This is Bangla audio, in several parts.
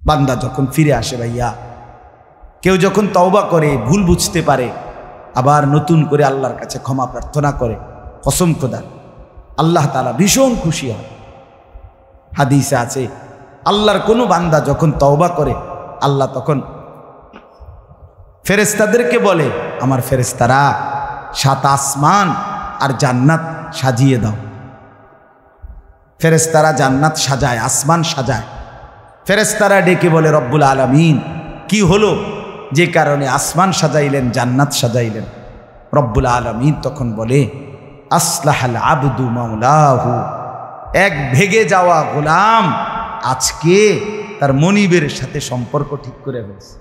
বান্দা যখন ফিরে আসে ভাইয়া, কেউ যখন তওবা করে, ভুল বুঝতে পারে, আবার নতুন করে আল্লাহর কাছে ক্ষমা প্রার্থনা করে, কসম খোদা আল্লাহ তাআলা ভীষণ খুশি হয়। হাদিসে আছে আল্লাহর কোনো বান্দা যখন তওবা করে, আল্লাহ তখন ফেরেশতাদেরকে বলে, আমার ফেরেশতারা 7 আসমান আর জান্নাত সাজিয়ে দাও। ফেরেশতারা জান্নাত সাজায়, আসমান সাজায়। ফেরেশতারা ডেকে বলে, রব্বুল আলামিন কি হলো যে কারণে আসমান সাজাইলেন, জান্নাত সাজাইলেন? রব্বুল আলামিন তখন বলে, আসলাহাল আবদু মাওলাহু, এক ভেগে যাওয়া গোলাম আজকে তার মনিবের সাথে সম্পর্ক ঠিক করে ফেলছে।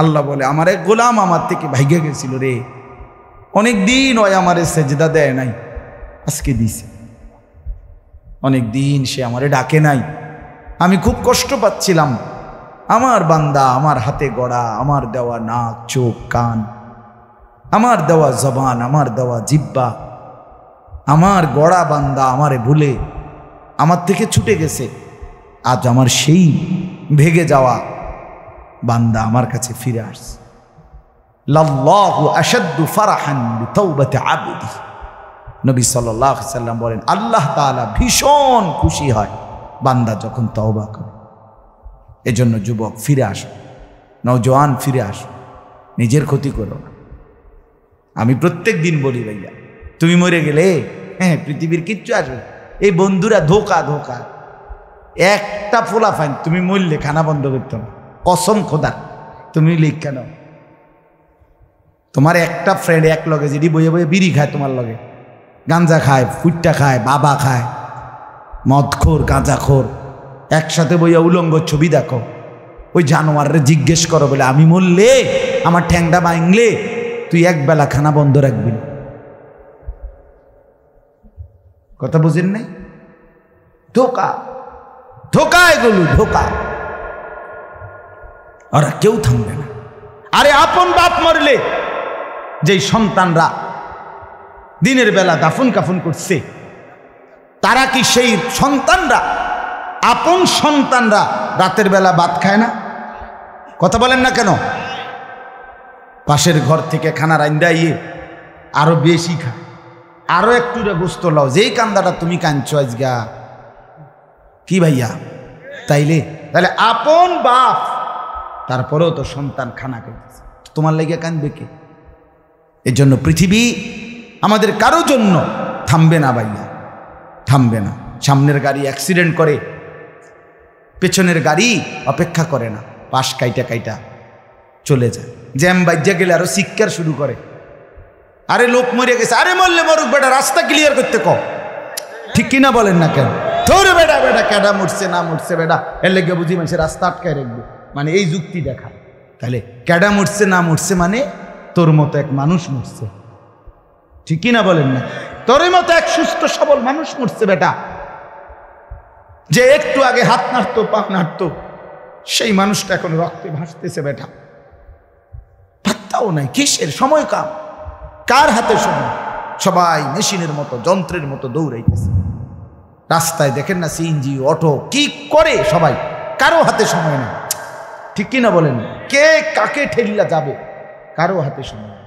আল্লাহ বলে, আমার এক গোলাম আমার থেকে ভাইগে গেছিল রে, অনেক দিন ওই আমারে সেজদা দেয় নাই, আজকে দিছে। অনেক দিন সে আমারে ডাকে নাই, আমি খুব কষ্ট পাচ্ছিলাম। আমার বান্দা আমার হাতে গড়া, আমার দেওয়া নাক, চোখ, কান, আমার দেওয়া জবান, আমার দেওয়া জিহ্বা, আমার গড়া বান্দা আমারে ভুলে আমার থেকে ছুটে গেছে। আজ আমার সেই ভেগে যাওয়া বান্দা আমার কাছে ফিরে আসছে। লাল্লাহু আশাদ্দু ফারাহান বিতাওবাতি আবদি, নবী সাল্লাল্লাহু আলাইহি সাল্লাম বলেন, আল্লাহ তাআলা ভীষণ খুশি হয় বান্দা যখন তওবা করে। এজন্য যুবক ফিরে আসো, নওজোয়ান ফিরে আসো, নিজের ক্ষতি করো না। আমি প্রত্যেক দিন বলি ভাইয়া, তুমি মরে গেলে হ্যাঁ পৃথিবীর কিচ্ছু আসবে, এই বন্ধুরা ধোকা ধোকা। একটা ফোলা ফাইন, তুমি মরলে খানা বন্ধ করতে না, কসম খোদা। তুমি লিখে নাও, তোমার একটা ফ্রেন্ড এক লগে যেটি বইয়ে বইয়ে বিড়ি খায়, তোমার লগে গাঞ্জা খায়, ফুটটা খায়, বাবা খায়, মদখোর, গাঁজাখোর, একসাথে বইয়া উলঙ্গ ছবি দেখো, ওই জানোয়ারে জিজ্ঞেস করো বলে, আমি মরলে আমার ঠ্যাংটা ভাঙলে তুই এক বেলা খানা বন্ধ রাখবি। কথা বুঝেন নাই? ধোকা ধোকা, এগুলো ধোকা। ওরা কেউ থামবে না। আরে আপন বাপ মরলে যেই সন্তানরা দিনের বেলা দাফন কাফন করছে, তারা কি সেই সন্তানরা, আপন সন্তানরা রাতের বেলা ভাত খায় না? কথা বলেন না কেন? পাশের ঘর থেকে খানা রান্দা ইয়ে আরো বেশি খায়, আরো একটু গোস্ত লাও, যেই কান্দাটা তুমি কাঁদছো আজগা কি ভাইয়া? তাহলে আপন বাপ, তারপরেও তো সন্তান খানা খাইতেছে, তোমার লেগে কাঁদবে কে? এর জন্য পৃথিবী আমাদের কারো জন্য থামবে না ভাইয়া, থামবে না। সামনের গাড়ি অ্যাক্সিডেন্ট করে, পেছনের গাড়ি অপেক্ষা করে না, পাশ কাইটা কাইটা চলে যায়। জ্যাম বাজ্যা গেলে আরো চিৎকার শুরু করে, আরে লোক মরে গেছে, আরে মরলে মরুক বেটা, রাস্তা ক্লিয়ার করতে কও। ঠিক কিনা বলেন না কেন? ধরে বেটা বেটা কেডা মরছে না মরছে বেটা, এর লেগে বুঝি মানুষের রাস্তা আটকায় রাখবে, মানে এই যুক্তি দেখা। তাহলে কেডা মরছে না মরছে মানে তোর মতো এক মানুষ মরছে, ঠিক কিনা বলেন না? তোর মতো এক সুস্থ সবল মানুষ মরছে বেটা, যে একটু আগে হাত নাড়তো, পা নাড়তো, সেই মানুষটা এখন রক্তে ভাসতেছে বেটা। পাত্তাও নাই, কিসের সময় কাম, কার হাতে সময়? সবাই মেশিনের মতো, যন্ত্রের মতো দৌড়াইতেছে। রাস্তায় দেখেন না সিএনজি, অটো কি করে সবাই, কারো হাতে সময় নেই, ঠিক কিনা বলেন? কে কাকে ঠেলিয়া যাবে, কারো হাতে সময় নেই,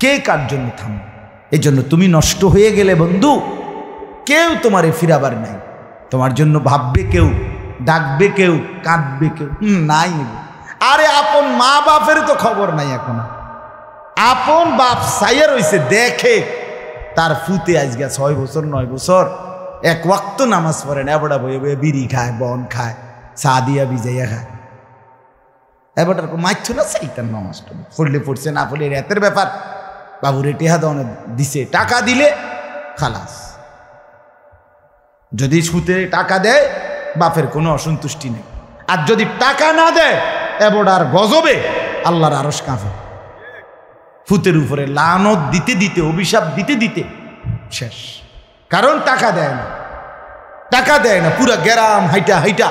কে কার জন্য থামবে? এই জন্য তুমি নষ্ট হয়ে গেলে বন্ধু, কেউ তোমারে ফিরাবার নাই, তোমার জন্য ভাববে কেউ, ডাকবে কেউ, কাঁদবে কেউ নাই। আরে আপন মা বাপের তো খবর নাই এখন। আপন বাপ সাইয়া রইছে, দেখে তার ফুতে আজকে 6 বছর 9 বছর এক ওয়াক্ত নামাজ পড়ে না, এবড়া বয়ে বয়ে বিড়ি খায়, বন খায়, চা দিয়া ভিজাইয়া খায়। এবারটার মারছো না সেইটার নামাজটা পড়লে পড়ছে, না পড়লে রাতের ব্যাপার। বাবুরে টেহা দনে দিছে, টাকা দিলে খালাস। যদি সুতে টাকা দেয় বাপের কোনো অসন্তুষ্টি নেই, আর যদি টাকা না দেয় এবড়ার গজবে আল্লাহর আরশ কাঁপে। ফুতের উপরে লানত দিতে দিতে, অভিশাপ দিতে দিতে শেষ, কারণ টাকা দেয় না, টাকা দেয় না। পুরা গ্রাম হাইটা হাইটা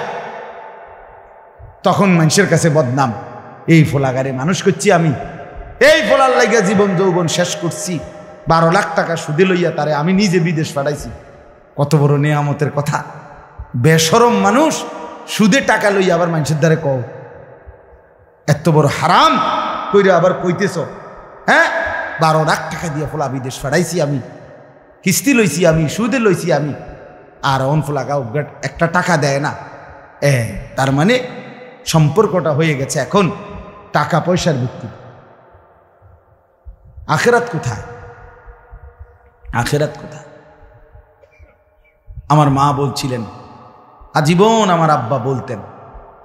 তখন মানুষের কাছে বদনাম, এই ফোলাগারে মানুষ করছি আমি, এই ফোলার লাইগা জীবন যৌবন শেষ করছি, 12 লাখ টাকা সুদে লইয়া তারে আমি নিজে বিদেশ পাঠাইছি। কত বড় নেয়ামতের কথা, বেশরম মানুষ সুদে টাকা লইয়া আবার মানুষের দ্বারে কও এত বড় হারাম কইরা আবার কইতেছ, হ্যাঁ 12 লাখ টাকা দিয়ে ফোলা বিদেশ ফাড়াইছি আমি, কিস্তি লইছি আমি, সুদে লইছি আমি, আর অন ফোলা গাও একটা টাকা দেয় না। তার মানে সম্পর্কটা হয়ে গেছে এখন টাকা পয়সার ভিত্তি। আখেরাত কোথায়? আখেরাত কোথায়? আমার মা বলছিলেন, আজীবন আমার আব্বা বলতেন,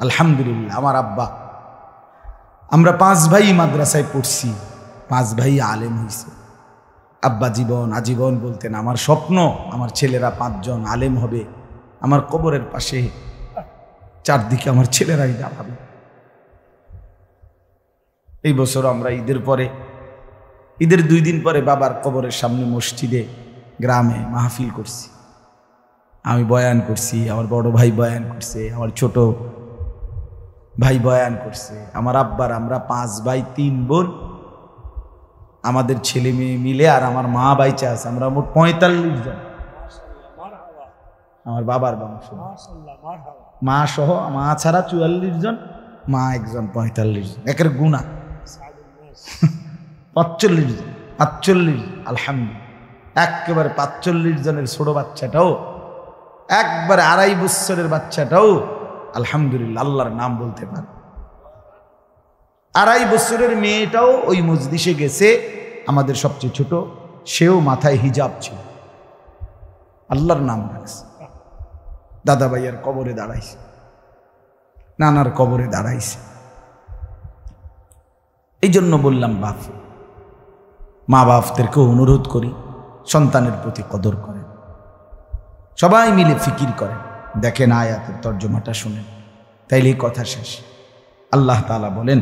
আলহামদুলিল্লাহ আমার আব্বা, আমরা 5 ভাই মাদ্রাসায় পড়ছি, 5 ভাই আলেম হয়েছে। আব্বা আজীবন বলতেন, আমার স্বপ্ন আমার ছেলেরা 5 জন আলেম হবে, আমার কবরের পাশে চারদিকে আমার ছেলেরাই দাঁড়াবে। এই বছর আমরা ঈদের 2 দিন পরে বাবার কবরের সামনে মসজিদে গ্রামে মাহফিল করছি। আমি বয়ান করছি, আমার বড় ভাই বয়ান করছে, আমার ছোট ভাই বয়ান করছে, আমার আব্বার, আমরা 5 ভাই 3 বোন, আমাদের ছেলে মেয়ে মিলে, আর আমার মা বাইচা আছে, আমরা মোট 45 জন। আমার বাবার বংশ, মা সহ, মা ছাড়া 44 জন, মা একজন 45 জন, একের গুণা 45 জন, 45 আলহামদুলিল্লাহ। একেবারে 45 জনের ছোট বাচ্চাটাও, একবারে 2.5 বছরের বাচ্চাটাও আলহামদুলিল্লাহ আল্লাহর নাম বলতে পারে। 2.5 বছরের মেয়েটাও ওই মজলিসে গেছে, আমাদের সবচেয়ে ছোট, সেও মাথায় হিজাব ছিল, আল্লাহর নাম রাখছে। দাদা ভাইয়ের কবরে দাঁড়াইছে, নানার কবরে দাঁড়াইছে। এই জন্য বললাম মা বাপদেরকে অনুরোধ করি সন্তানের প্রতি কদর করেন, সবাই মিলে ফিকির করেন, দেখেন আয়াতের তর্জমাটা শুনেন, তাইলেই কথা শেষ। আল্লাহ তাআলা বলেন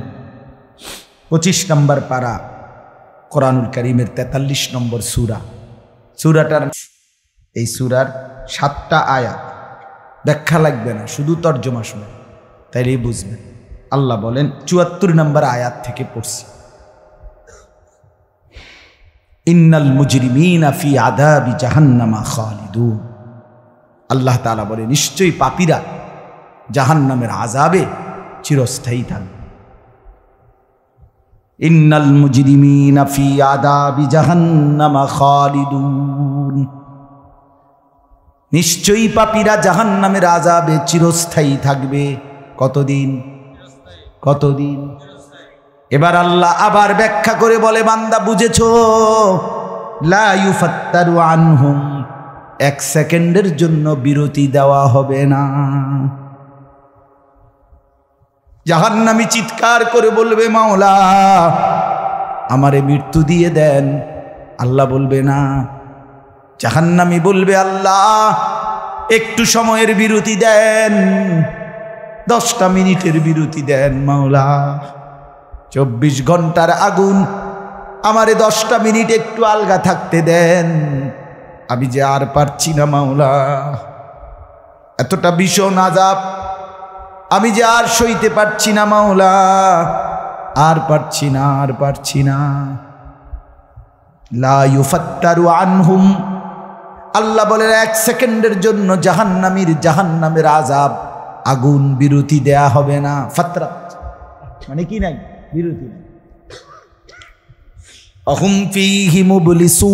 25 নম্বর পারা কোরআনুল কারীমের 43 নম্বর সূরাটার, এই সূরার 7টা আয়াত, ব্যাখ্যা লাগবে না, শুধু তর্জমা শুনেন তাইলেই বুঝবেন। আল্লাহ বলেন 74 নম্বর আয়াত থেকে পড়ছি, ইন্নাল মুজরিমিনা ফি আযাবি জাহান্নামা খালিদুন। আল্লাহ তাআলা বলে নিশ্চয়ই পাপীরা জাহান্নামের আযাবে চিরস্থায়ী থাকবে। ইন্নাল মুজরিমিনা ফি আযাবি জাহান্নামা খালিদুন, নিশ্চয়ই পাপীরা জাহান্নামের আযাবে চিরস্থায়ী থাকবে। কতদিন? এবার আল্লাহ আবার ব্যাখ্যা করে বলে, বান্দা বুঝেছো? লা ইউফাত্তারু আনহুম, 1 সেকেন্ডের জন্য বিরতি দেওয়া হবে না। জাহান্নামী চিৎকার করে বলবে, মাওলা আমারে মৃত্যু দিয়ে দেন। আল্লাহ বলবে না। জাহান্নামী বলবে, আল্লাহ একটু সময়ের বিরতি দেন, 10টা মিনিটের বিরতি দেন মাওলা। 24 ঘন্টার আগুন, আমারে 10টা মিনিট একটু আলগা থাকতে দেন, আমি যে আর পারছি না মাওলা, এতটা ভীষণ আযাব আমি যে আর সইতে পারছি না মাওলা, আর পারছি না। লা ইউফাত্তারু আনহুম, আল্লাহ বলেন 1 সেকেন্ডের জন্য জাহান্নামের আযাব, আগুন বিরতি দেয়া হবে না। ফাতরাত মানে কি নাই? বিরতি নাই। আহুম ফীহি মুবলিসুন,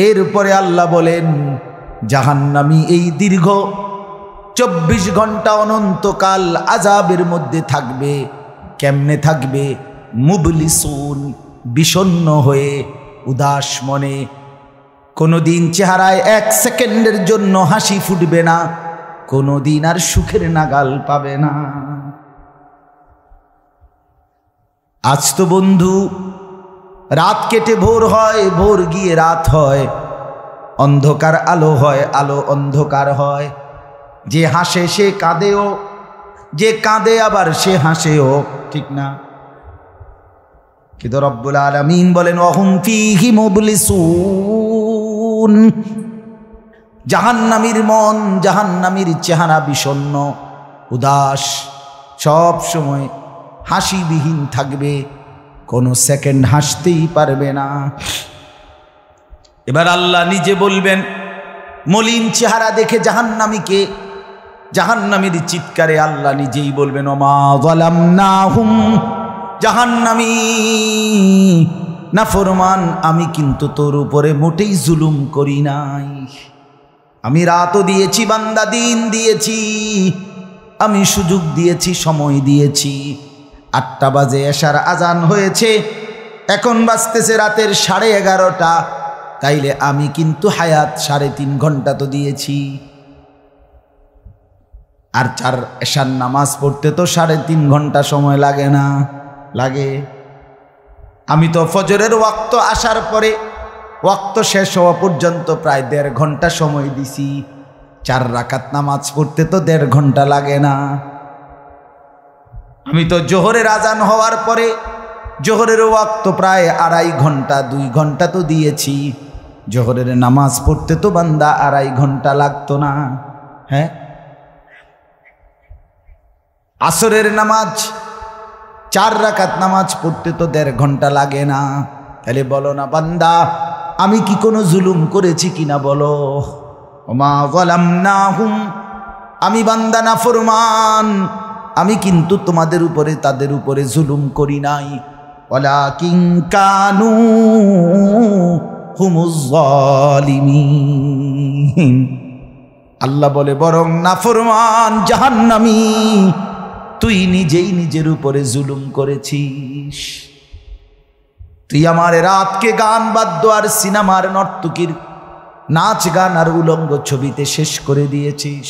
এরপরে আল্লাহ বলেন জাহান্নামী এই দীর্ঘ 24 ঘন্টা অনন্তকাল আযাবের মধ্যে থাকবে। কেমনে থাকবে? মুবলিসুন, বিষণ্ণ হয়ে, উদাস মনে। কোনোদিন চেহারায় 1 সেকেন্ডের জন্য হাসি ফুটবে না, কোনোদিন আর সুখের নাগাল পাবে না। আজ তো বন্ধু রাত কেটে ভোর হয়, ভোর গিয়ে রাত হয়, অন্ধকার আলো হয়, আলো অন্ধকার হয়। যে হাসে সে কাঁদেও, যে কাঁদে আবার সে হাসেও, ঠিক না? কিন্তু রব্বুল আলামিন বলেন ওয়াহুম ফীহি মুবলিসুন, জাহান্নামীর মন, জাহান্নামীর চেহারা বিষণ্ণ, উদাস, সব সময় হাসিবিহীন থাকবে, কোনো সেকেন্ড হাসতেই পারবে না। এবার আল্লাহ নিজে বলবেন মলিন চেহারা দেখে জাহান্নামীকে, জাহান্নামীর চিৎকারে আল্লাহ নিজেই বলবেন ওমা যালামনাহুম, জাহান্নামী নাফরমান আমি কিন্তু তোর উপরে মোটেই জুলুম করি নাই। আমি রাতও দিয়েছি বান্দা, দিন দিয়েছি, আমি সুযোগ দিয়েছি, সময় দিয়েছি। 8টা বাজে এশার আজান হয়েছে, এখন বাজতেছে রাতের 11:30। তাইলে আমি কিন্তু হায়াত 3.5 ঘন্টা তো দিয়েছি। আর 4 এশার নামাজ পড়তে তো 3.5 ঘন্টা সময় লাগে না? লাগে। আমি তো ফজরের ওয়াক্ত আসার পরে ওয়াক্ত শেষ হওয়া পর্যন্ত প্রায় 1.5 ঘন্টা সময় দিছি। 4 রাকাত নামাজ পড়তে তো 1.5 ঘন্টা লাগে না? আমি তো জোহরের আজান হওয়ার পরে জোহরের ওয়াক্ত প্রায় 2.5 ঘন্টা, 2 ঘন্টা তো দিয়েছি। জোহরের নামাজ পড়তে তো বান্দা 2.5 ঘন্টা লাগতো না? হ্যাঁ। আসরের নামাজ 4 রাকাত নামাজ পড়তে তো 1.5 ঘন্টা লাগে না? তাহলে বলো না বান্দা আমি কি কোনো জুলুম করেছি কিনা বলো? ওমা যালামনাহুম, আমি বান্দা নাফরমান, আমি কিন্তু তোমাদের উপরে তাদের উপরে জুলুম করি নাই। ওয়ালাকিন কানু হুমুজ জালিমিন। আল্লাহ বলে বরং নাফরমান জাহান্নামী তুই নিজেই নিজের উপরে জুলুম করেছিস। তুই আমার রাতকে গান বাদ্য আর সিনেমার নর্তকীর নাচ গান আর উলঙ্গ ছবিতে শেষ করে দিয়েছিস।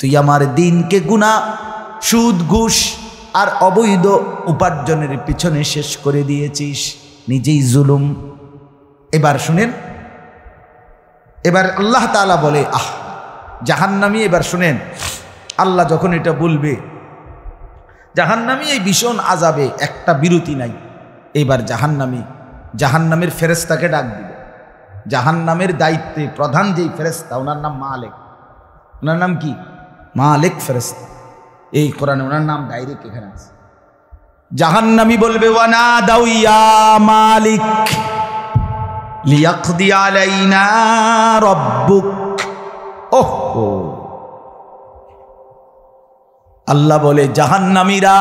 তুই আমার দিনকে গুনাহ, সুদ, ঘুষ আর অবৈধ উপার্জনের পিছনে শেষ করে দিয়েছিস, নিজেই জুলুম। এবার শুনেন, এবার আল্লাহ তাআলা বলে জাহান্নামী, এবার শুনেন আল্লাহ যখন এটা বলবে জাহান্নামী এই ভীষণ আযাবে একটা বিরতি নাই। এবার জাহান্নামের ফেরেশতাকে ডাক দিবে। জাহান্নামের দায়িত্বে প্রধান যেই ফেরেশতা, ওনার নাম মালিক। ওনার নাম কি? মালিক ফেরেশতা। এই কোরআনে ওনার নাম ডাইরেক্ট এখানে আছে। জাহান্নামী বলবে ওয়ানাদাউ ইয়া মালিক লিয়াকদি আলাইনা রাব্বুক। ওহো, আল্লাহ বলে জাহান্নামীরা,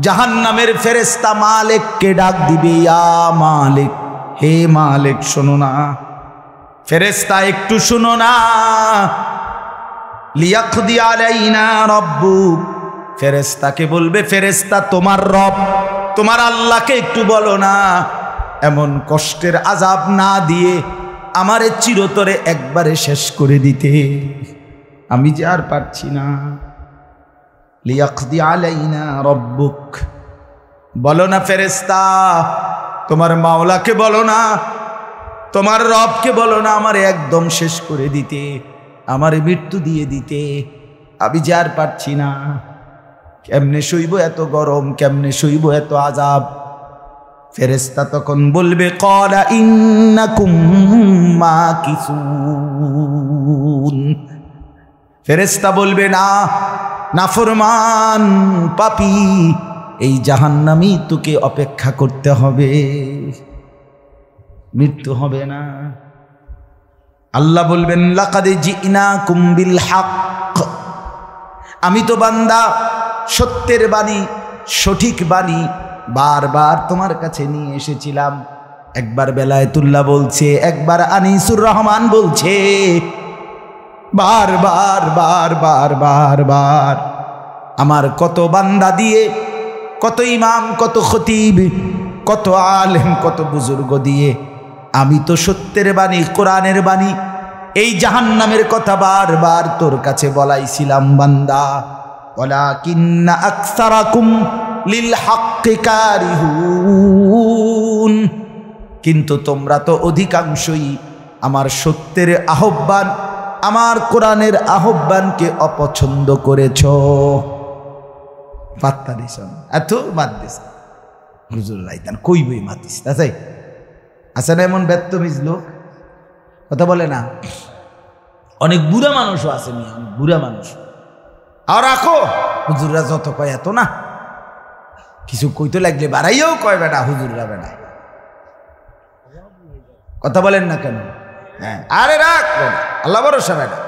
জাহান্নামের ফেরেশতা মালিককে ডাক দিবে ইয়া মালিক, হে মালিক শোনো না, ফেরেশতা একটু শোনো না। লিয়াকদি আলাইনা রাব্বুক, ফেরেশতাকে বলবে ফেরেশতা তোমার রব, তোমার আল্লাহকে একটু বলো না এমন কষ্টের আযাব না দিয়ে আমারে চিরতরে একবারে শেষ করে দিতে, আমি যে আর পারছি না। লিয়াকদি আলাইনা রাব্বুক, বলো না ফেরেশতা, তোমার মাওলাকে বলো না, তোমার রবকে বলো না আমারে একদম শেষ করে দিতে, আমারে মৃত্যু দিয়ে দিতে, আমি যে আর পারছি না। কেমনে সইব এত গরম, কেমনে সইব এত আযাব? ফেরেশতা তখন বলবে ক্বালা ইন্নাকুম মাকিসুন। ফেরেশতা বলবে না নাফরমান পাপী, এই জাহান্নামী তোকে অপেক্ষা করতে হবে, মৃত্যু হবে না। আল্লাহ বলবেন লাকাদ জিনাকুম বিল হক, আমি তো বান্দা সত্যের বাণী, সঠিক বাণী বারবার তোমার কাছে নিয়ে এসেছিলাম। একবার বেলায়েতুল্লাহ বলছে, একবার আনিসুর রহমান বলছে, বারবার বারবার বারবার আমার কত বান্দা দিয়ে, কত ইমাম, কত খতিব, কত আলেম, কত বুজুর্গ দিয়ে আমি তো সত্যের বাণী, কোরআনের বাণী, এই জাহান্নামের কথা বারবার তোর কাছে বলাইছিলাম বান্দা। ওয়ালাকিন্না আকসারাকুম লিল হাক্কি কারিহুন, কিন্তু তোমরা তো অধিকাংশই আমার সত্যের আহ্বান, আমার কোরআনের আহ্বানকে অপছন্দ করেছ। পাত্তা দিস এত বাদ দিস হুজুর রাইতান কই বই মাতিস তাই আছে না? এমন ব্যর্থমিজ লোক কথা বলে না। অনেক বুড়া মানুষও আছে, অনেক বুড়া মানুষ। আর রাখো হুজুররা যত কয় এত না, কিছু কইতে লাগলে বাড়াইয়াও কয় বেটা হুজুররা বেড়ায়। কথা বলেন না কেন? হ্যাঁ, আরে রাখ আল্লাহ ভরসা বেটা,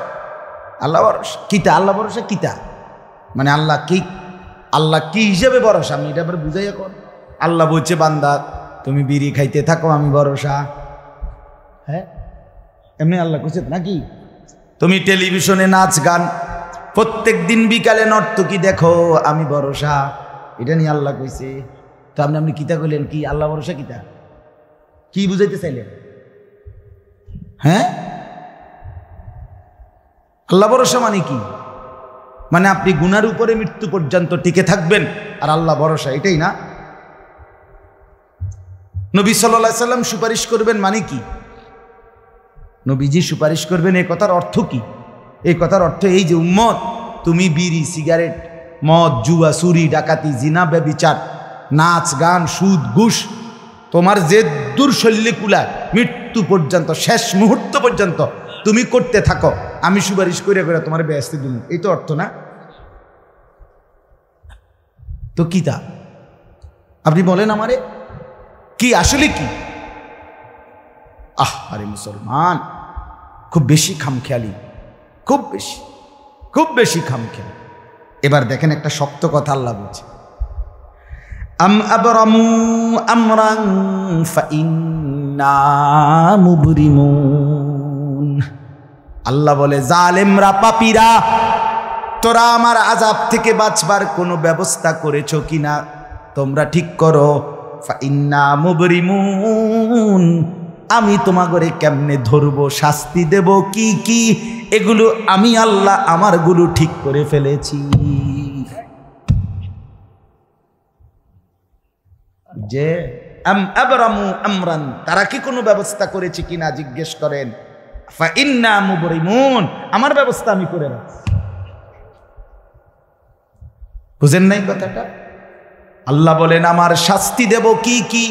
আল্লাহ ভরসা কিতা, আল্লাহ ভরসা কিতা মানে আল্লাহ কি, আল্লাহ কি হিসেবে ভরসা আমি এটা আবার বুঝাই। এখন আল্লাহ বলছে বান্দা তুমি বিড়ি খাইতে থাকো আমি ভরসা। হ্যাঁ, এমনি আল্লাহ কইছে নাকি? তুমি টেলিভিশনে নাচ গান প্রত্যেক দিন বিকালে নর্তকী দেখো আমি ভরসা, এটা নিয়ে আল্লাহ কইছে। তো আপনি কিতা কইলেন? কি আল্লাহ ভরসা কিতা, কি বুঝাইতে চাইলেন? হ্যাঁ, আল্লাহ ভরসা মানে কি? মানে আপনি গুনার উপরে মৃত্যু পর্যন্ত টিকে থাকবেন আর আল্লাহ ভরসা, এটাই না? নবী সাল্লাল্লাহু আলাইহি সাল্লাম সুপারিশ করবেন মানে কি? নবীজি সুপারিশ করবেন এই কথার অর্থ কি? এই কথার অর্থ এই যে উম্মত তুমি বিড়ি সিগারেট মদ জুয়া চুরি ডাকাতি জিনা ব্যভিচার নাচ গান সুদ ঘুষ তোমার যে দুর্শল্যে কুলায় মৃত্যু পর্যন্ত শেষ মুহূর্ত পর্যন্ত তুমি করতে থাকো, আমি সুপারিশ করে করে তোমার বেহেশতে দিন, এই তো অর্থ না? তো কি তা আপনি বলেন আমারে কি আসলে কি? আরে মুসলমান খুব বেশি খামখেয়ালি, খুব বেশি খামখেয়ালি। এবার দেখেন একটা শক্ত কথা আল্লাহ বলছে, আম আবরামু আমরান ফাইন্না মুবরিমুন। আল্লাহ বলে জালেমরা পাপীরা তোরা আমার আযাব থেকে বাঁচবার কোনো ব্যবস্থা করেছো কিনা তোমরা ঠিক করো। ফাইন্না মুবরিমুন, আমি তোমাগরে কেমনে ধরবো, শাস্তি দেব কি কি, এগুলো আমি আল্লাহ আমারগুলো ঠিক করে ফেলেছি। যে আবরামু আমরান, তারা কি কোনো ব্যবস্থা করেছে কিনা জিজ্ঞেস করেন। ফাইন্না মুবরিমুন, আমার ব্যবস্থা আমি করে রাখছি। বুঝেন নাই কথাটা? আল্লাহ বলেন আমার শাস্তি দেব কি কি,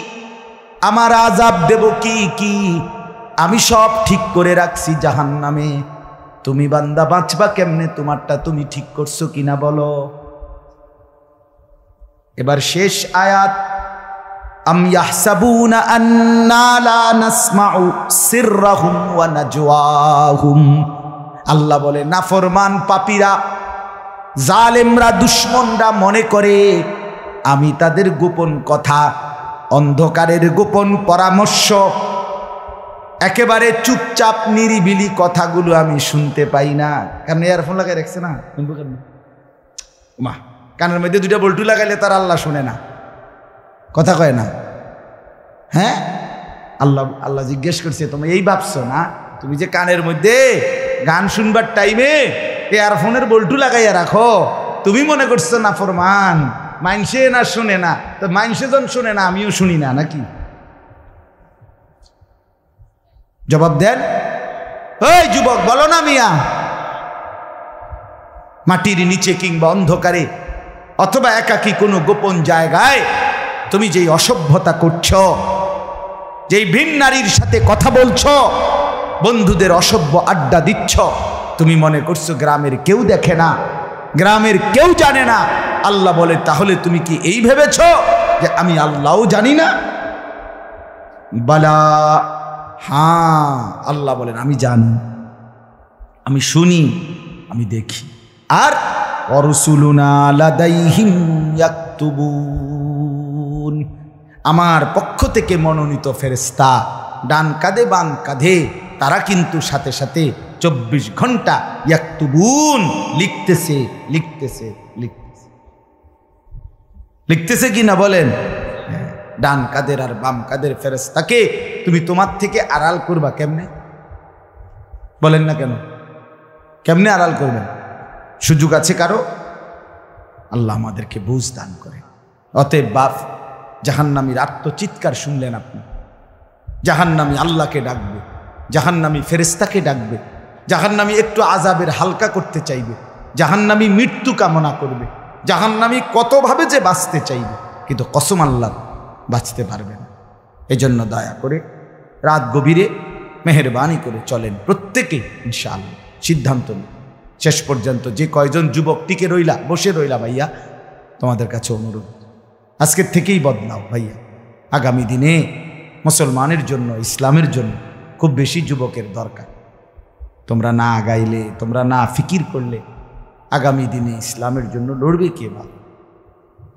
আমার আযাব দেব কি কি, আমি সব ঠিক করে রাখছি জাহান্নামে। তুমি বান্দা বাঁচবা কেমনে, তোমারটা তুমি ঠিক করছো কিনা বলো। এবার শেষ আয়াত, আম ইয়াহসাবুনা আন্না লা নাসমাউ সিররাহুম ওয়া নাজওয়াহুম। আল্লাহ বলে নাফরমান পাপীরা জালেমরা দুশমনরা মনে করে আমি তাদের গোপন কথা, অন্ধকারের গোপন পরামর্শ, একেবারে চুপচাপ নিরিবিলি কথাগুলো আমি শুনতে পাই না। কেমন ইয়ারফোন লাগাই রাখছে না, শুনবো কেমন? মা কানের মধ্যে দুইটা বল্টু লাগাইলে তার আল্লাহ শুনে না, কথা কয় না। হ্যাঁ, আল্লাহ জিজ্ঞেস করছে তুমি এই ভাবছো না, তুমি যে কানের মধ্যে গান শুনবার টাইমে ইয়ারফোনের বল্টু লাগাইয়া রাখো, তুমি মনে করছো না ফরমান মাইনসে না শুনে না, তো মাইনসে যখন শুনে না আমিও শুনি না নাকি? জবাব দেন, ওই যুবক বলো না মিয়া, মাটির নিচে কিংবা অন্ধকারে অথবা একাকী কোনো গোপন জায়গায় তুমি যেই অসভ্যতা করছো, যেই ভিন নারীর সাথে কথা বলছো, বন্ধুদের অসভ্য আড্ডা দিচ্ছ, তুমি মনে করছো গ্রামের কেউ দেখে না, গ্রামের কেউ জানে না। আল্লাহ বলে তাহলে তুমি কি এই ভেবেছ যে আমি আল্লাহও জানি না? বালা, হ্যাঁ, আল্লাহ বলেন আমি জানি, আমি শুনি, আমি দেখি। আর অরসুলুনা লাদাইহিম ইয়াকতুবুন, আমার পক্ষ থেকে মনোনীত ফেরেশতা ডান কাঁধে বাম কাঁধে, তারা কিন্তু সাথে সাথে 24 ঘন্টা ইয়াকতুবুন, লিখতেছে লিখতেছে লিখতেছে লিখতেছে কি না বলেন? ডান কাদের আর বাম কাদের ফেরেশতাকে তুমি তোমার থেকে আড়াল করবা কেমনে? বলেন না কেন? কেমনে আড়াল করবেন? সুযোগ আছে কারো? আল্লাহ আমাদেরকে বুঝ দান করে। অতএব বাপ, জাহান্নামীর আত্মচিৎকার শুনলেন আপনি, জাহান্নামী আল্লাহকে ডাকবে, জাহান্নামী ফেরেশতাকে ডাকবে, জাহান্নামী একটু আযাবের হালকা করতে চাইবে, জাহান্নামী মৃত্যু কামনা করবে, জাহান্নামী কতভাবে যে বাঁচতে চাইবে, কিন্তু কসম আল্লাহ বাঁচতে পারবে না। এজন্য দয়া করে রাত গভীরে মেহেরবানি করে চলেন প্রত্যেকে, ইনশাআল্লাহ সিদ্ধান্ত নিন। শেষ পর্যন্ত যে কয়জন যুবক টিকে রইলা, বসে রইলা, ভাইয়া তোমাদের কাছে অনুরোধ, আজকের থেকেই বদলাও ভাইয়া। আগামী দিনে মুসলমানের জন্য, ইসলামের জন্য খুব বেশি যুবকের দরকার। তোমরা না আগাইলে, তোমরা না ফিকির করলে আগামী দিনে ইসলামের জন্য লড়বে কে? বা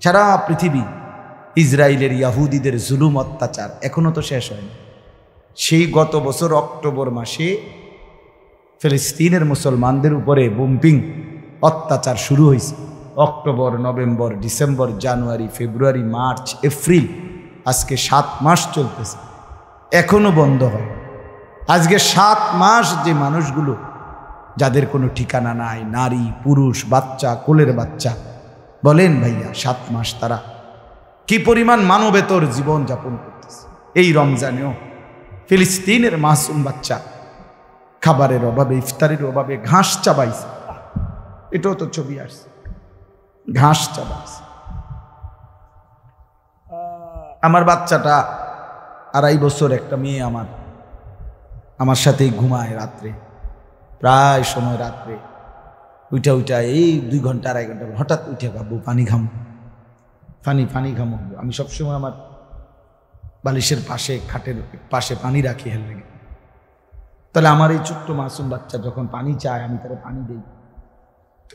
সারা পৃথিবী ইসরায়েলের ইয়াহুদিদের জুলুম অত্যাচার এখনো তো শেষ হয়নি। সেই গত বছর অক্টোবর মাসে ফিলিস্তিনের মুসলমানদের উপরে বোম্পিং অত্যাচার শুরু হয়েছে। অক্টোবর, নভেম্বর, ডিসেম্বর, জানুয়ারি, ফেব্রুয়ারি, মার্চ, এপ্রিল, আজকে 7 মাস চলতেছে, এখনো বন্ধ হয়। আজকে 7 মাস যে মানুষগুলো যাদের কোনো ঠিকানা নাই, নারী, পুরুষ, বাচ্চা, কোলের বাচ্চা, বলেন ভাইয়া 7 মাস তারা কি পরিমাণ মানবেতর জীবন যাপন করতেছে। এই রমজানেও ফিলিস্তিনের মাসুম বাচ্চা খাবারের অভাবে, ইফতারের অভাবে ঘাস চাবাইছে। এটাও তো ছবি আসছে, ঘাস চাবাইছে। আমার বাচ্চাটা 2.5 বছর, একটা মেয়ে আমার সাথেই ঘুমায় রাত্রে, প্রায় সময় রাত্রে উঠা এই 2 ঘন্টা 2.5 ঘন্টা হঠাৎ উঠে খাবো, পানি খামো, পানি খামো। আমি সবসময় আমার বালিশের পাশে, খাটের পাশে পানি রাখি হেল লেগে। তাহলে আমার এই ছোট্ট মাসুম বাচ্চা যখন পানি চায়, আমি তারা পানি দেই।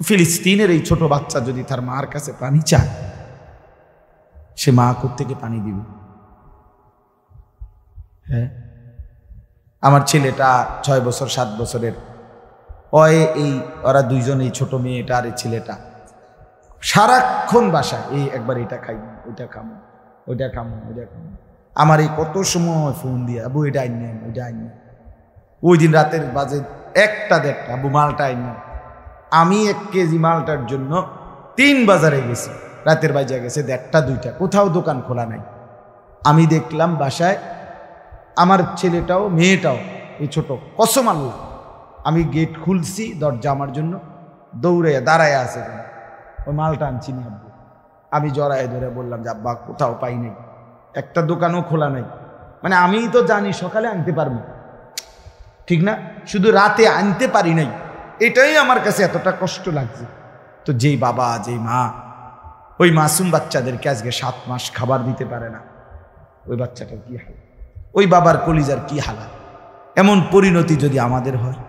ফিলিস্তিনের এই ছোট বাচ্চা যদি তার মার কাছে পানি চায়, সে মা কোত্থেকে পানি দিবে? হ্যাঁ, আমার ছেলেটা 6 বছর 7 বছরের, ওরা দুইজন, এই ছোট মেয়েটা আর এই ছেলেটা সারাক্ষণ বাসায় এই একবার এটা খাই, ওইটা খামো, ওইটা খামো, ওইটা খামো। আমার এই কত সময় ফোন দিয়ে, আবু এটা আইন নেন, ওইটা আইন নেন। ওই দিন রাতের বাজে 1টা-1:30, আবু মালটা আইন নেন। আমি 1 কেজি মালটার জন্য 3 বাজারে গেছি, রাতের বাজে গেছে 1:30-2টা, কোথাও দোকান খোলা নাই। আমি দেখলাম বাসায় আমার ছেলেটাও মেয়েটাও, এই ছোট, কসম আল্লাহ, আমি গেট খুলছি, দরজা আমার জন্য দৌড়ে দাঁড়ায় আছে, ওই মালটা আনছি নি আব্বু। আমি জড়ায় ধরে বললাম যে আব্বা কোথাও পাই নাই, একটা দোকানও খোলা নাই। মানে আমি তো জানি সকালে আনতে পারবো, ঠিক না, শুধু রাতে আনতে পারি নাই, এটাই আমার কাছে এতটা কষ্ট লাগছে। তো যেই বাবা, যেই মা ওই মাসুম বাচ্চাদেরকে আজকে 7 মাস খাবার দিতে পারে না, ওই বাচ্চাটার কি হাল, ওই বাবার কলিজার কি হালাত। এমন পরিণতি যদি আমাদের হয়,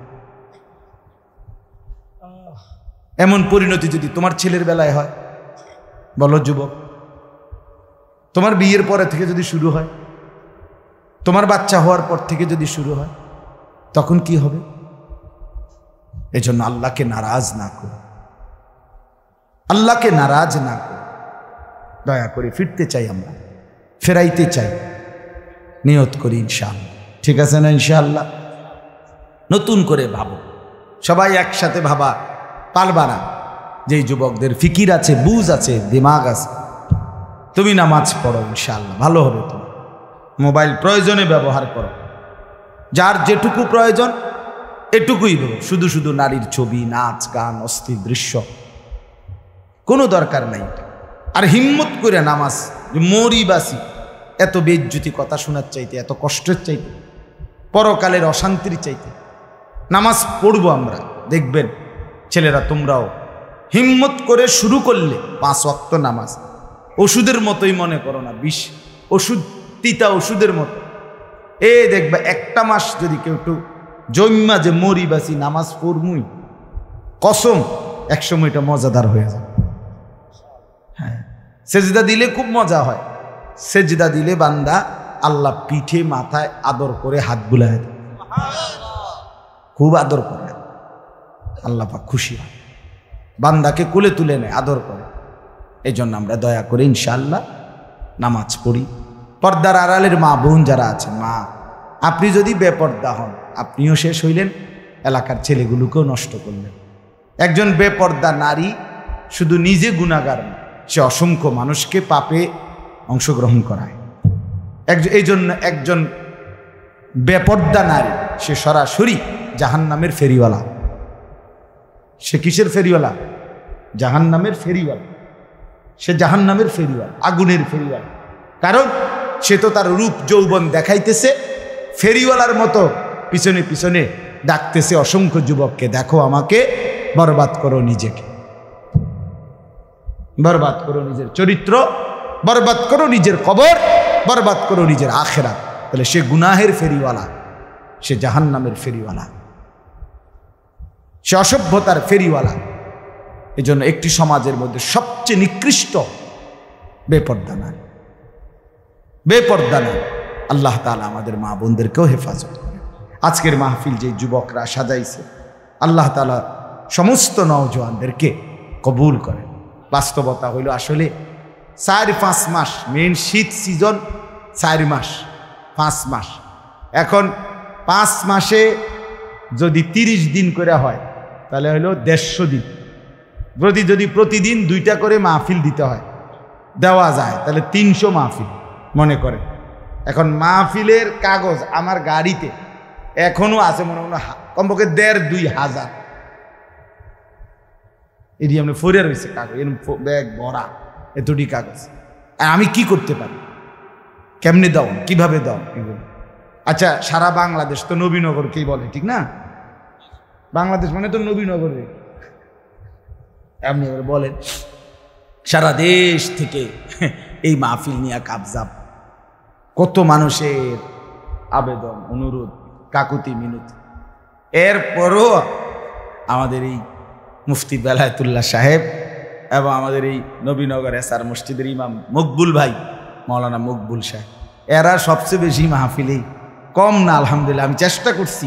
এমন পরিণতি যদি তোমার ছেলের বেলায় হয়, বলো যুবক, তোমার বিয়ের পরে থেকে যদি শুরু হয়, তোমার বাচ্চা হওয়ার পর থেকে যদি শুরু হয়, তখন কি হবে? এজন্য আল্লাহকে নারাজ না করো, আল্লাহকে নারাজ না করো। দয়া করে ফিরতে চাই, আমরা ফেরাইতে চাই, নিয়ত করি ইনশাআল্লাহ। ঠিক আছে না? ইনশাআল্লাহ নতুন করে ভাবো, সবাই একসাথে ভাবা পারবা না। যেই যুবকদের ফিকির আছে, বুঝ আছে, দিমাগ আছে, তুমি নামাজ পড়ো, ইনশাআল্লাহ ভালো হবে। তুমি মোবাইল প্রয়োজনে ব্যবহার করো, যার যেটুকু প্রয়োজন এটুকুই বলো। শুধু শুধু নারীর ছবি, নাচ, গান, অস্থির দৃশ্য কোনো দরকার নাই। আর হিম্মত করে নামাজ, যে মরি বাসি, এত বেজ্জুতি কথা শোনার চাইতে, এত কষ্টের চাইতে, পরকালের অশান্তির চাইতে নামাজ পড়বো আমরা। দেখবেন ছেলেরা, তোমরাও হিম্মত করে শুরু করলে 5 ওয়াক্ত নামাজ ওষুধের মতোই মনে করো না, বিষ ওষুধ, তিতা ওষুধের মতো। দেখবা 1টা মাস যদি কেউ একটু জন্মা যে মরি বাসি নামাজ পড়মুই, কসম একসময় এটা মজাদার হয়ে যায়। হ্যাঁ, সেজদা দিলে খুব মজা হয়। সেজদা দিলে বান্দা আল্লাহ পিঠে মাথায় আদর করে হাত বুলায় দেয়, খুব আদর করে, আল্লাহ পাক খুশি হয়, বান্দাকে কোলে তুলে নেয়, আদর করে। এই জন্য আমরা দয়া করে ইনশাআল্লাহ নামাজ পড়ি। পর্দার আড়ালের মা বোন যারা আছেন, মা, আপনি যদি বেপর্দা হন, আপনিও শেষ হইলেন, এলাকার ছেলেগুলোকেও নষ্ট করলেন। একজন বেপর্দা নারী শুধু নিজে গুনাহগার না, সে অসংখ্য মানুষকে পাপে অংশগ্রহণ করায়। এই জন্য একজন বেপর্দা নারী, সে সরাসরি জাহান্নামের ফেরিওয়ালা। সে কিসের ফেরিওয়ালা? জাহান্নামের ফেরিওয়ালা। সে জাহান্নামের ফেরিওয়ালা, আগুনের ফেরিওয়ালা। কারণ সে তো তার রূপ যৌবন দেখাইতেছে, ফেরিওয়ালার মতো পিছনে পিছনে ডাকতেছে অসংখ্য যুবককে, দেখো আমাকে, বরবাদ করো নিজেকে, বরবাদ করো নিজের চরিত্র, বরবাদ করো নিজের কবর, বরবাদ করো নিজের আখেরাত। তাহলে সে গুনাহের ফেরিওয়ালা, সে জাহান্নামের ফেরিওয়ালা, সে অসভ্যতার ফেরিওয়ালা। এজন্য একটি সমাজের মধ্যে সবচেয়ে নিকৃষ্ট বেপর্দা নারী, বেপর্দা নারী। আল্লাহ তাআলা আমাদের মা বোনদেরকেও হেফাজত করে। আজকের মাহফিল যে যুবকরা সাজাইছে, আল্লাহ তাআলা সমস্ত নওজোয়ানদেরকে কবুল করে। বাস্তবতা হইল আসলে 4-5 মাস, মেন শীত সিজন 4 মাস 5 মাস। এখন 5 মাসে যদি 30 দিন করে হয় তাহলে হইল 150 দিন। যদি প্রতিদিন 2টা করে মাহফিল দিতে হয়, দেওয়া যায়, তাহলে 300 মাহফিল মনে করে। এখন মাহফিলের কাগজ আমার গাড়িতে এখনো আছে মনে মনে কমপক্ষে 1,500-2 হাজার। এটি আমরা ফরে রয়েছে কাগজ, এরকম ব্যাগ ভরা এতটি কাগজ। আর আমি কি করতে পারি? কেমনে দাও, কিভাবে দাও এগুলো? আচ্ছা, সারা বাংলাদেশ তো নবীনগরকেই বলে, ঠিক না? বাংলাদেশ মানে তো নবীনগর। আপনি এবার বলেন, সারা দেশ থেকে এই মাহফিল নিয়ে কাবজাব, কত মানুষের আবেদন, অনুরোধ, কাকুতি মিনতি। এরপরও আমাদের এই মুফতি বেলায়েতুল্লাহ সাহেব এবং আমাদের এই নবীনগর এসআর মসজিদের ইমাম মকবুল ভাই, মৌলানা মকবুল সাহেব, এরা সবচেয়ে বেশি মাহফিলেই কম না। আলহামদুলিল্লাহ, আমি চেষ্টা করছি,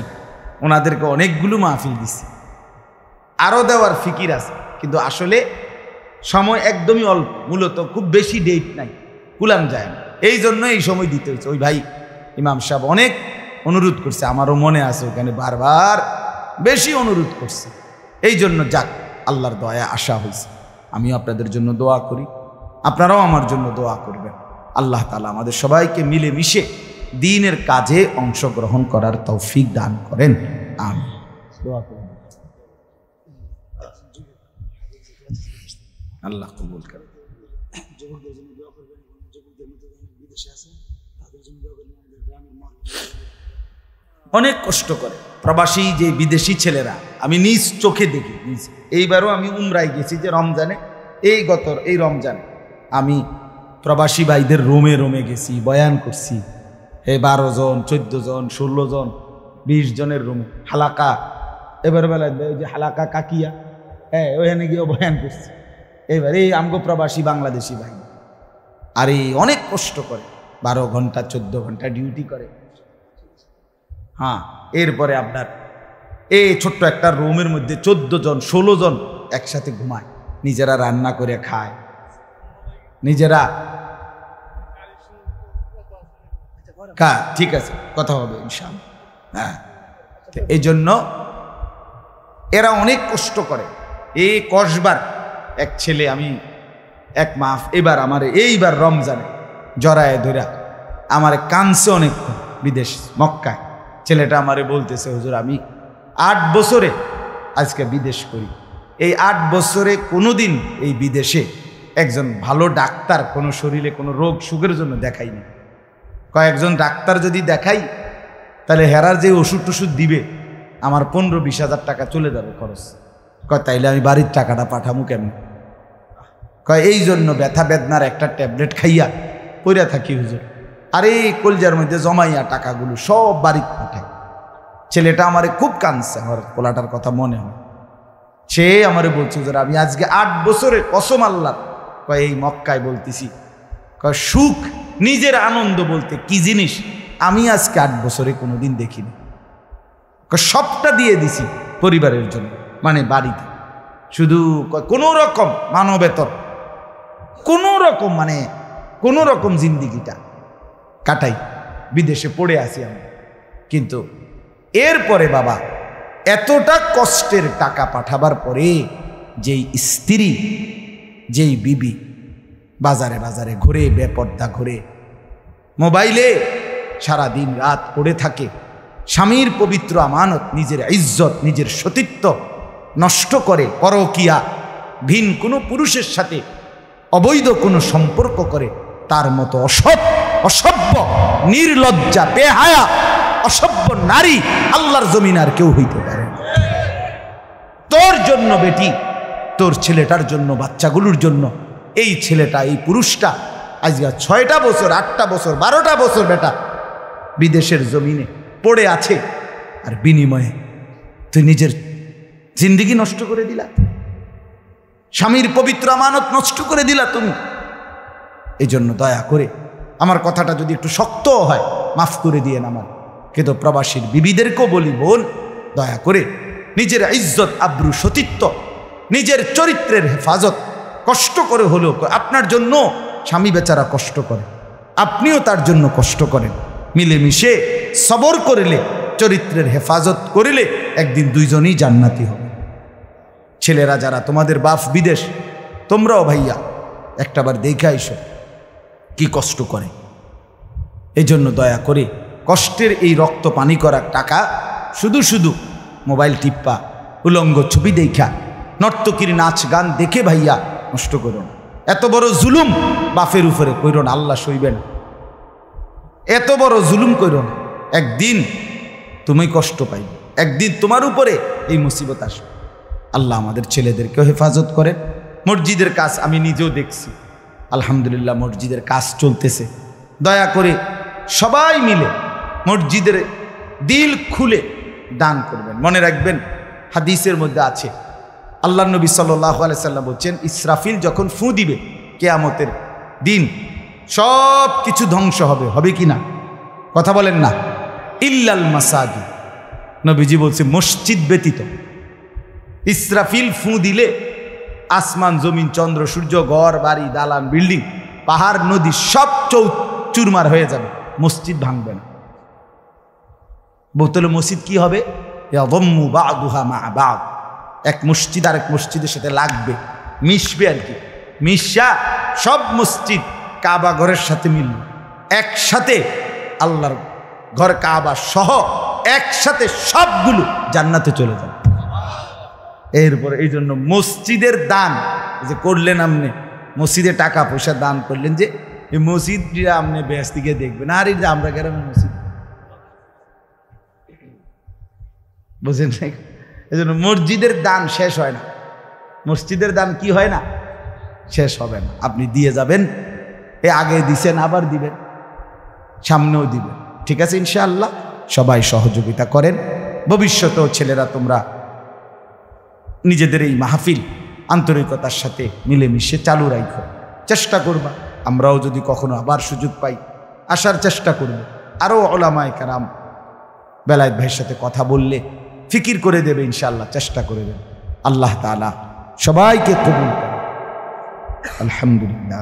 ওনাদেরকে অনেকগুলো মাহফিল দিচ্ছি, আরও দেওয়ার ফিকির আছে, কিন্তু আসলে সময় একদমই অল্প। মূলত খুব বেশি ডেট নাই, কুলাম যায় না, এই জন্য এই সময় দিতে হয়েছে। ওই ভাই ইমাম সাহেব অনেক অনুরোধ করছে, আমারও মনে আছে, ওখানে বারবার বেশি অনুরোধ করছে। এই জন্য যাক, আল্লাহর দয়া আশা হয়েছে। আমিও আপনাদের জন্য দোয়া করি, আপনারাও আমার জন্য দোয়া করবেন। আল্লাহ তাআলা আমাদের সবাইকে মিলেমিশে দ্বীনের কাজে অংশগ্রহণ করার তৌফিক দান করেন। আমিন। দোয়া করুন, আল্লাহ কবুল করেন। অনেক কষ্ট করে প্রবাসী যে বিদেশি ছেলেরা, আমি নিজ চোখে দেখি। এইবারও আমি উমরায় গেছি, যে রমজানে, এই রমজানে আমি প্রবাসী ভাইদের রোমে রোমে গেছি, বয়ান করছি। 12 জন, 14 জন, 16 জন, 20 জনের রুমে হালাকা। এবার বেলা ওই যে হালাকা কাকিয়া, ওখানে গিয়েও বয়ান করছি। এবার এই আমগো প্রবাসী বাংলাদেশি ভাই, আর এই অনেক কষ্ট করে, 12 ঘন্টা 14 ঘন্টা ডিউটি করে। হ্যাঁ, এরপরে আপনার এই ছোট্ট একটা রুমের মধ্যে 14 জন 16 জন একসাথে ঘুমায়, নিজেরা রান্না করে খায়, নিজেরা। ঠিক আছে, কথা হবে ইনশাআল্লাহ। হ্যাঁ, এই জন্য এরা অনেক কষ্ট করে। এই কসবার এক ছেলে, আমি এক মাস এবার আমার এইবার রমজানে জড়ায় ধরা আমারে কানছে অনেকক্ষণ, বিদেশ মক্কায়। ছেলেটা আমারে বলতেছে, হুজুর আমি 8 বছরে আজকে বিদেশ করি, এই 8 বছরে কোনোদিন এই বিদেশে একজন ভালো ডাক্তার কোনো শরীরে কোনো রোগ সুখের জন্য দেখাইনি। কয়েকজন ডাক্তার যদি দেখাই তাহলে হেরার যে ওষুধ টষুধ দিবে আমার 15-20 হাজার টাকা চলে যাবে খরচ। তাইলে আমি বাড়ির টাকাটা পাঠামু কেমন? এই জন্য ব্যথা বেদনার একটা ট্যাবলেট খাইয়া পইরা থাকি হুজুর, আর এই কলজার মধ্যে জমাইয়া টাকাগুলো সব বাড়িতে পাঠায়। ছেলেটা আমারে খুব কাঁদছে, আমার পোলাটার কথা মনে হয়। সে আমারে বলছে, হুজুর আমি আজকে 8 বছরে কসম আল্লাহ, এই মক্কায় বলতেছি, সুখ নিজের আনন্দ বলতে কি জিনিস আমি আজকে 8 বছরে কোনোদিন দেখিনি। সবটা দিয়ে দিছি পরিবারের জন্য, মানে বাড়িতে, শুধু কোনো রকম মানবেতর, কোনো রকম মানে কোনো রকম জিন্দিগিটা কাটাই, বিদেশে পড়ে আসি আমি। কিন্তু এরপরে বাবা, এতটা কষ্টের টাকা পাঠাবার পরে যেই স্ত্রী, যেই বিবি বাজারে বাজারে ঘুরে, বেপর্দা ঘুরে, মোবাইলে সারা দিন রাত পড়ে থাকে, স্বামীর পবিত্র আমানত, নিজের ইজ্জত, নিজের সতীত্ব নষ্ট করে, পরকীয়া, ভিন কোনো পুরুষের সাথে অবৈধ কোনো সম্পর্ক করে, তার মতো অসভ্য, নির্লজ্জা, বেহায়া, অসভ্য নারী আল্লাহর জমিন আর কেউ হইতে পারে না। তোর জন্য বেটি, তোর ছেলেটার জন্য, বাচ্চাগুলোর জন্য এই ছেলেটা, এই পুরুষটা আজকে 6টা বছর, 8টা বছর, 12টা বছর বেটা বিদেশের জমিনে পড়ে আছে, আর বিনিময়ে তুই নিজের জিন্দেগি নষ্ট করে দিলা, স্বামীর পবিত্র আমানত নষ্ট করে দিলা তুমি। এই জন্য দয়া করে আমার কথাটা যদি একটু শক্ত হয় মাফ করে দিয়েন আমার কিন্তু প্রবাসীর বিবিদেরকেও বলি, বোন দয়া করে নিজের ইজ্জত আব্রু সতীত্ব নিজের চরিত্রের হেফাজত কষ্ট করে হলেও, আপনার জন্য স্বামী বেচারা কষ্ট করে, আপনিও তার জন্য কষ্ট করেন, মিলেমিশে সবর করিলে চরিত্রের হেফাজত করিলে একদিন দুইজনই জান্নাতি হবে। ছেলেরা যারা তোমাদের বাপ বিদেশ, তোমরাও ভাইয়া একটাবার দেখে আইসো কি কষ্ট করে। এই জন্য দয়া করে কষ্টের এই রক্ত পানি করা টাকা শুধু শুধু মোবাইল টিপ্পা, উলঙ্গ ছবি দেখা, নর্তকীর নাচ গান দেখে ভাইয়া নষ্ট করো না। এত বড় জুলুম বাপের উপরে কইরো না, আল্লাহ সইবেন। এত বড় জুলুম কইরো না, একদিন তুমি কষ্ট পাইবে, একদিন তোমার উপরে এই মুসিবত আসবে। আল্লাহ আমাদের ছেলেদেরকেও হেফাজত করেন। মসজিদের কাজ আমি নিজেও দেখছি, আলহামদুলিল্লাহ মসজিদের কাজ চলতেছে। দয়া করে সবাই মিলে মসজিদের দিল খুলে দান করবেন। মনে রাখবেন হাদিসের মধ্যে আছে, আল্লাহ নবী সাল্লাল্লাহু আলাইহি সাল্লাম বলছেন, ইসরাফিল যখন ফু দিবে কিয়ামতের দিন সব কিছু ধ্বংস হবে, হবে কি না? কথা বলেন না। ইল্লাল মাসাজিদ, নবীজি বলছে মসজিদ ব্যতীত। ইসরাফিল ফু দিলে আসমান জমিন চন্দ্র সূর্য ঘর বাড়ি দালান বিল্ডিং পাহাড় নদী সব চুরমার হয়ে যাবে, মসজিদ ভাঙবে না। বোতলে মসজিদ কি হবে? এক মসজিদ আর এক মসজিদের সাথে লাগবে, মিশবে আর কি, মিশা সব মসজিদ কাবা ঘরের সাথে মিলবে, একসাথে আল্লাহর ঘর কাবা সহ একসাথে সবগুলো জান্নাতে চলে যাবে। এরপরে এই জন্য মসজিদের দান যে করলেন, আপনি মসজিদে টাকা পয়সা দান করলেন, যে এই মসজিদটা আপনি বেশ দিকে দেখবেন, আর এই যে আমরা গ্রামে মসজিদ বুঝেন না। এই জন্য মসজিদের দান শেষ হয় না, মসজিদের দান কি হয় না, শেষ হবে না। আপনি দিয়ে যাবেন, এ আগে দিছেন আবার দিবেন, সামনেও দিবেন, ঠিক আছে ইনশাআল্লাহ। সবাই সহযোগিতা করেন। ভবিষ্যতেও ছেলেরা তোমরা নিজেদের এই মাহফিল আন্তরিকতার সাথে মিলেমিশে চালু রাখো, চেষ্টা করবা। আমরাও যদি কখনো আবার সুযোগ পাই আসার চেষ্টা করব। আরও ওলামায়ে কেরাম বেলায়েত ভাইয়ের সাথে কথা বললে ফিকির করে দেবে ইনশাআল্লাহ, চেষ্টা করে দেবে। আল্লাহ তাআলা সবাইকে কবুল করে। আলহামদুলিল্লাহ।